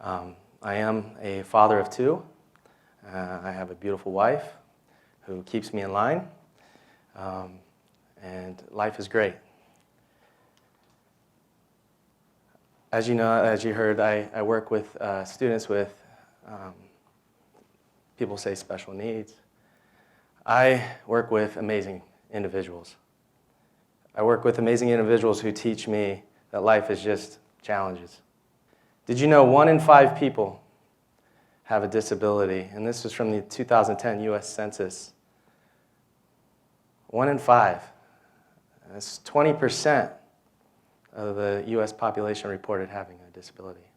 I am a father of two. I have a beautiful wife who keeps me in line, and life is great. As you know, as you heard, I work with students with, people say special needs. I work with amazing individuals. I work with amazing individuals who teach me that life is just challenges. Did you know 1 in 5 people have a disability? And this was from the 2010 US Census. 1 in 5. That's 20% of the US population reported having a disability.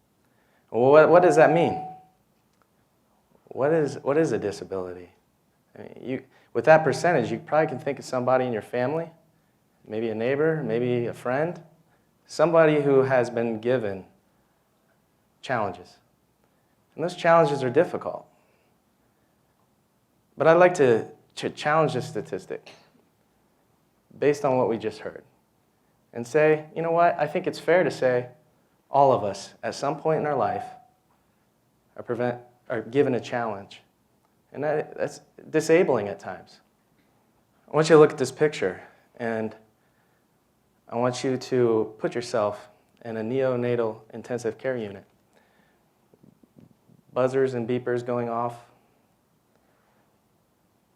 Well, what does that mean? What is a disability? I mean, with that percentage, you probably can think of somebody in your family, maybe a neighbor, maybe a friend, somebody who has been given challenges. And those challenges are difficult. But I'd like to challenge this statistic based on what we just heard and say, you know what, I think it's fair to say all of us at some point in our life are given a challenge. And that's disabling at times. I want you to look at this picture, and I want you to put yourself in a neonatal intensive care unit. Buzzers and beepers going off,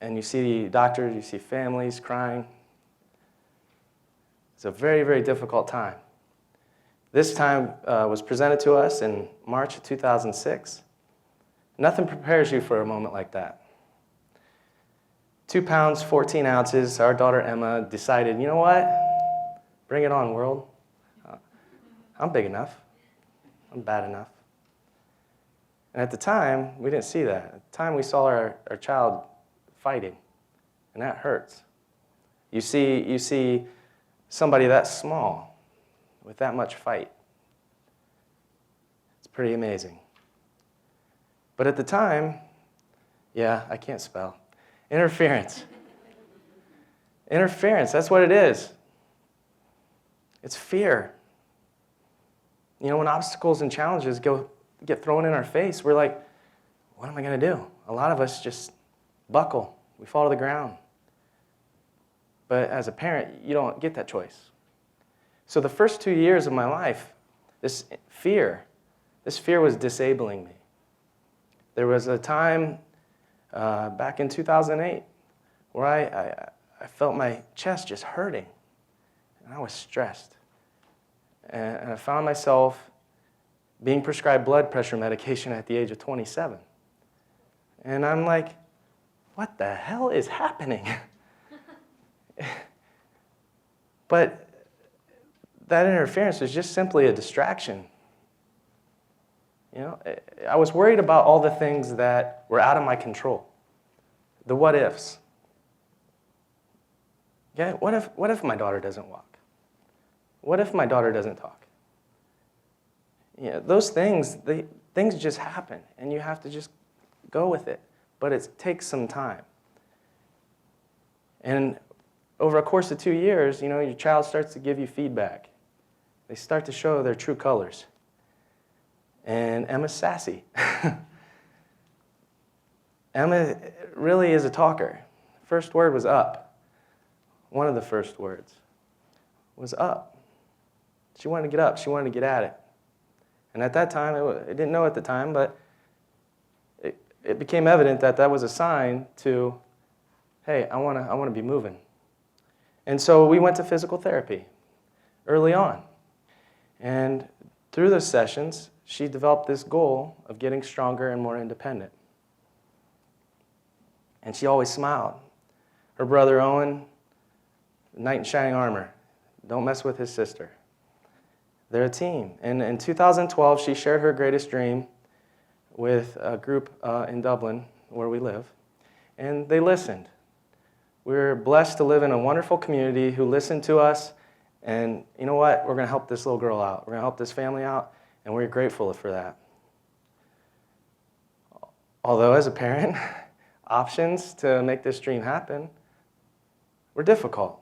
and you see doctors, you see families crying. It's a very, very difficult time. This time was presented to us in March of 2006. Nothing prepares you for a moment like that. 2 pounds, 14 ounces, our daughter Emma decided, you know what? Bring it on, world. I'm big enough. I'm bad enough. And at the time, we didn't see that. At the time, we saw our child fighting, and that hurts. You see somebody that small with that much fight. It's pretty amazing. But at the time, yeah, I can't spell. Interference. Interference, that's what it is. It's fear. You know, when obstacles and challenges get thrown in our face, we're like, what am I going to do? A lot of us just buckle. We fall to the ground. But as a parent, you don't get that choice. So the first 2 years of my life, this fear was disabling me. There was a time back in 2008 where I felt my chest just hurting, and I was stressed. And I found myself being prescribed blood pressure medication at the age of 27. And I'm like, what the hell is happening? But that interference was just simply a distraction. You know, I was worried about all the things that were out of my control, the what ifs. Yeah, what if my daughter doesn't walk? What if my daughter doesn't talk? You know, those things, things just happen, and you have to just go with it. But it takes some time. And over a course of 2 years, you know, your child starts to give you feedback. They start to show their true colors. And Emma's sassy. Emma really is a talker. First word was up. One of the first words was up. She wanted to get up. She wanted to get at it. And at that time, I didn't know at the time, but it became evident that that was a sign to, hey, I want to be moving. And so we went to physical therapy early on. And through those sessions, she developed this goal of getting stronger and more independent. And she always smiled. Her brother Owen, knight in shining armor, don't mess with his sister. They're a team. And in 2012, she shared her greatest dream with a group in Dublin, where we live, and they listened. We're blessed to live in a wonderful community who listened to us, and you know what? We're going to help this little girl out. We're going to help this family out, and we're grateful for that. Although, as a parent, options to make this dream happen were difficult.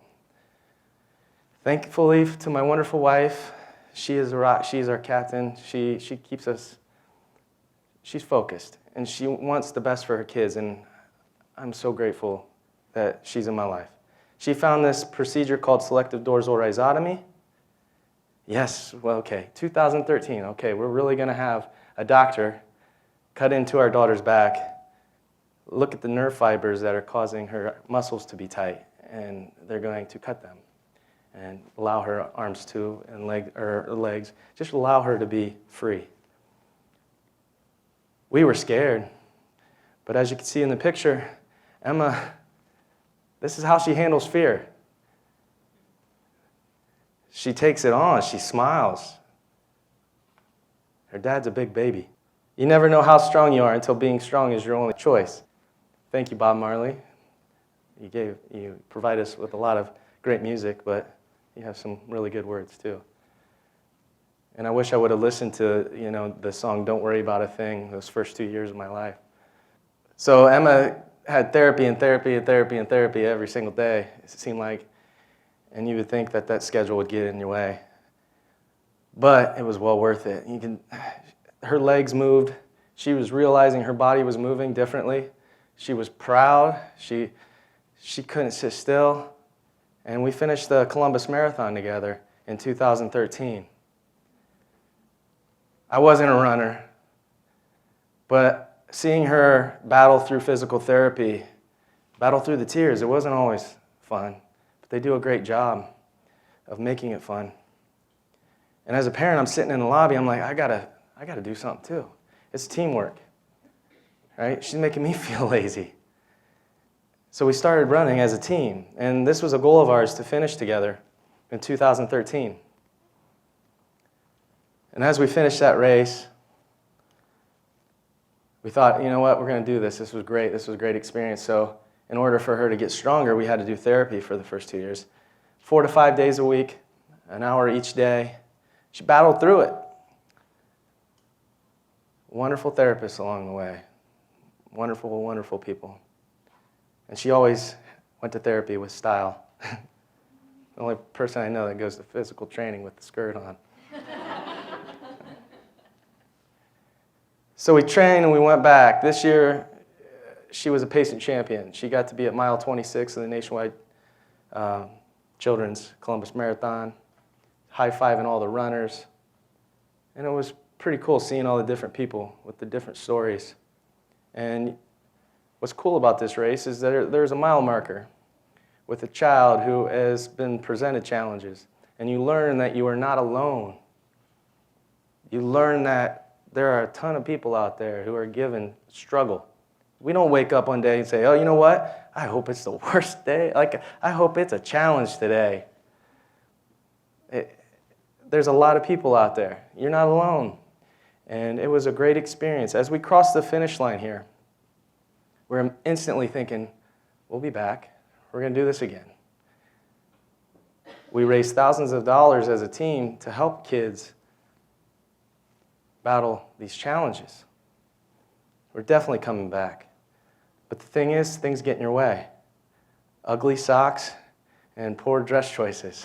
Thankfully, to my wonderful wife, she is a rock. She's our captain. She keeps us she's focused, and she wants the best for her kids, and I'm so grateful that she's in my life. She found this procedure called selective dorsal rhizotomy. Yes, well, okay, 2013, okay, we're really going to have a doctor cut into our daughter's back, look at the nerve fibers that are causing her muscles to be tight, and they're going to cut them and allow her arms to and legs, just allow her to be free. We were scared, but as you can see in the picture, Emma, this is how she handles fear. She takes it on, she smiles. Her dad's a big baby. You never know how strong you are until being strong is your only choice. Thank you, Bob Marley. You provide us with a lot of great music, but you have some really good words too. And I wish I would have listened to, the song "Don't Worry About a Thing" those first 2 years of my life. So Emma had therapy and therapy and therapy and therapy every single day, it seemed like, and you would think that that schedule would get in your way. But it was well worth it. Her legs moved. She was realizing her body was moving differently. She was proud. She couldn't sit still. And we finished the Columbus Marathon together in 2013. I wasn't a runner, but seeing her battle through physical therapy, battle through the tears, it wasn't always fun, but they do a great job of making it fun. And as a parent, I'm sitting in the lobby, I'm like, I gotta do something too. It's teamwork, right? She's making me feel lazy. So we started running as a team, and this was a goal of ours to finish together in 2013. And as we finished that race, we thought, you know what, we're going to do this. This was great. This was a great experience. So in order for her to get stronger, we had to do therapy for the first 2 years. 4 to 5 days a week, an hour each day. She battled through it. Wonderful therapists along the way. Wonderful, wonderful people. And she always went to therapy with style. The only person I know that goes to physical training with the skirt on. So we trained and we went back. This year, she was a pacing champion. She got to be at mile 26 of the nationwide Children's Columbus Marathon, high-fiving all the runners. And it was pretty cool seeing all the different people with the different stories. And what's cool about this race is that there's a mile marker with a child who has been presented challenges. And you learn that you are not alone. You learn that there are a ton of people out there who are given struggle. We don't wake up one day and say, oh, you know what? I hope it's the worst day. I hope it's a challenge today. There's a lot of people out there. You're not alone. And it was a great experience. As we crossed the finish line here, we're instantly thinking, we'll be back. We're going to do this again. We raised thousands of dollars as a team to help kids battle these challenges. We're definitely coming back. But the thing is, things get in your way. Ugly socks and poor dress choices.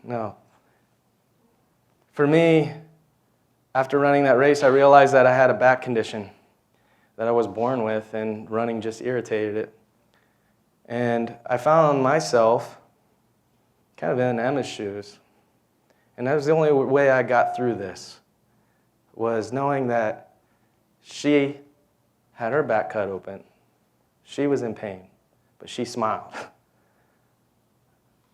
No. For me, after running that race, I realized that I had a back condition that I was born with, and running just irritated it. And I found myself kind of in Emma's shoes. And that was the only way I got through this, was knowing that she had her back cut open. She was in pain, but she smiled.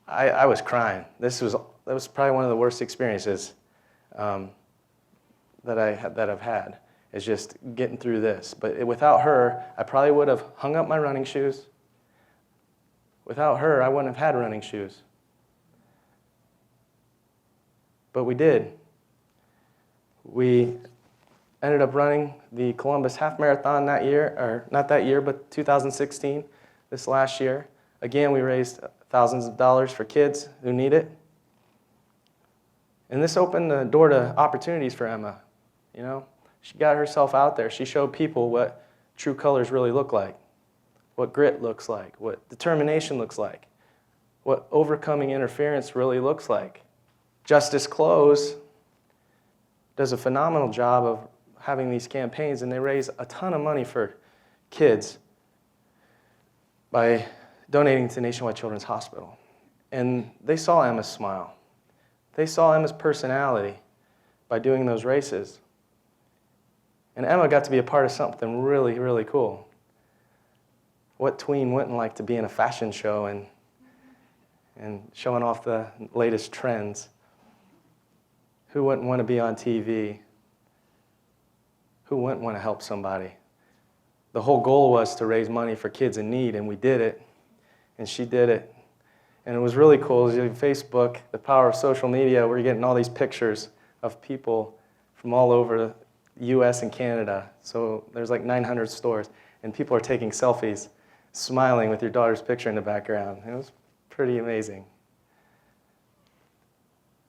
I was crying. That was probably one of the worst experiences that I've had, is just getting through this. But without her, I probably would have hung up my running shoes. Without her, I wouldn't have had running shoes. But we did. We ended up running the Columbus Half Marathon that year, or not that year, but 2016, this last year. Again, we raised thousands of dollars for kids who need it. And this opened the door to opportunities for Emma. She got herself out there. She showed people what true colors really look like, what grit looks like, what determination looks like, what overcoming interference really looks like. Justice Close does a phenomenal job of having these campaigns, and they raise a ton of money for kids by donating to Nationwide Children's Hospital. And they saw Emma's smile. They saw Emma's personality by doing those races. And Emma got to be a part of something really, really cool. What tween wouldn't like to be in a fashion show and showing off the latest trends? Who wouldn't want to be on TV? Who wouldn't want to help somebody? The whole goal was to raise money for kids in need, and we did it, and she did it. And it was really cool. Facebook, the power of social media, we're getting all these pictures of people from all over the US and Canada. So there's like 900 stores, and people are taking selfies, smiling with your daughter's picture in the background. It was pretty amazing.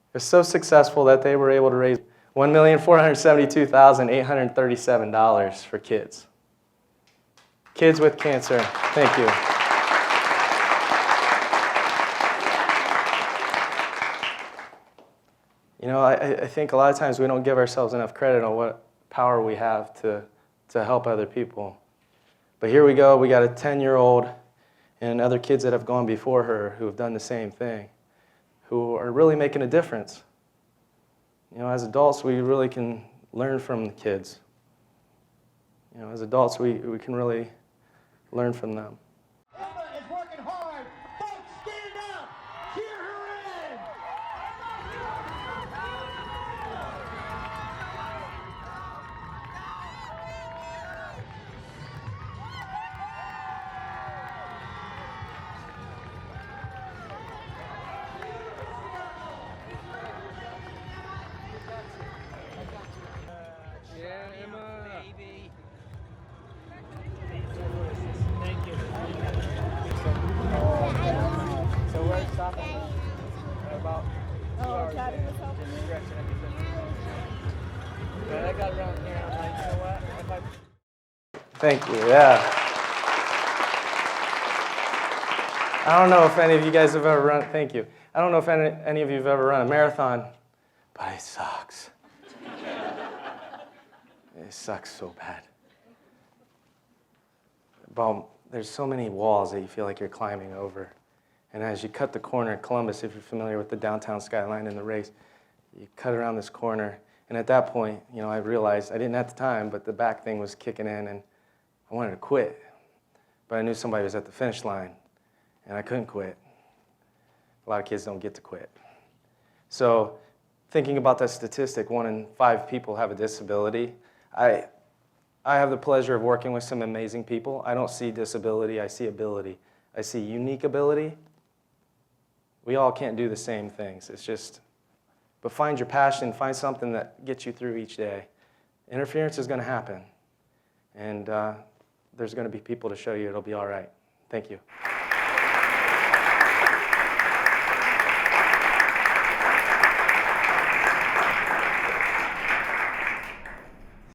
It was so successful that they were able to raise $1,472,837 for kids. Kids with cancer. Thank you. You know, I think a lot of times we don't give ourselves enough credit on what power we have to help other people. But here we go, we got a 10-year-old and other kids that have gone before her who have done the same thing, who are really making a difference. You know, as adults, we really can learn from the kids. You know, as adults, we can really learn from them. Emma is working hard. Folks, stand up. Cheer her in. Yeah, Emma. Baby. Thank you. So we're stopping about 2 hours Daddy in, was helping just you? stretching everything. But I got around here, I'm like, you know what? If I Thank you, yeah. I don't know if any of you guys have ever run, thank you. I don't know if any of you have ever run a marathon, but it sucks. It sucks so bad. Well, there's so many walls that you feel like you're climbing over. And as you cut the corner, Columbus, if you're familiar with the downtown skyline in the race, you cut around this corner. And at that point, you know, I realized, I didn't at the time, but the back thing was kicking in and I wanted to quit. But I knew somebody was at the finish line and I couldn't quit. A lot of kids don't get to quit. So thinking about that statistic, 1 in 5 people have a disability. I have the pleasure of working with some amazing people. I don't see disability, I see ability. I see unique ability. We all can't do the same things. It's just, but find your passion, find something that gets you through each day. Interference is going to happen. And there's going to be people to show you it'll be all right. Thank you.